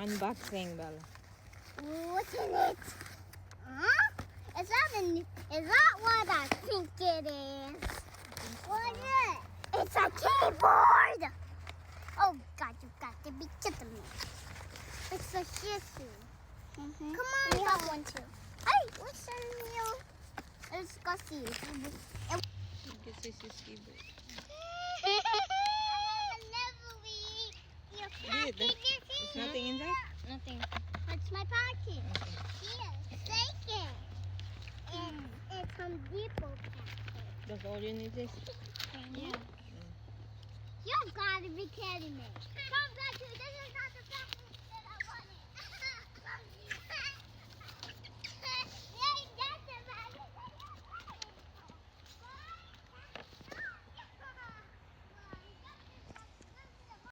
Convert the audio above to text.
Unboxing, Bella. What's in it? Huh? Is that what I think it is? What is it? It's a keyboard! Oh God, you got to be kidding me. It's a shizzy. Come on, we have one too. Hey, what's in here? Let's go see. This is his keyboard. There's nothing inside? Nothing. That's my pocket. Here, take it. It's from Depot packet. That's all you need is? Yeah. You've got to be kidding me.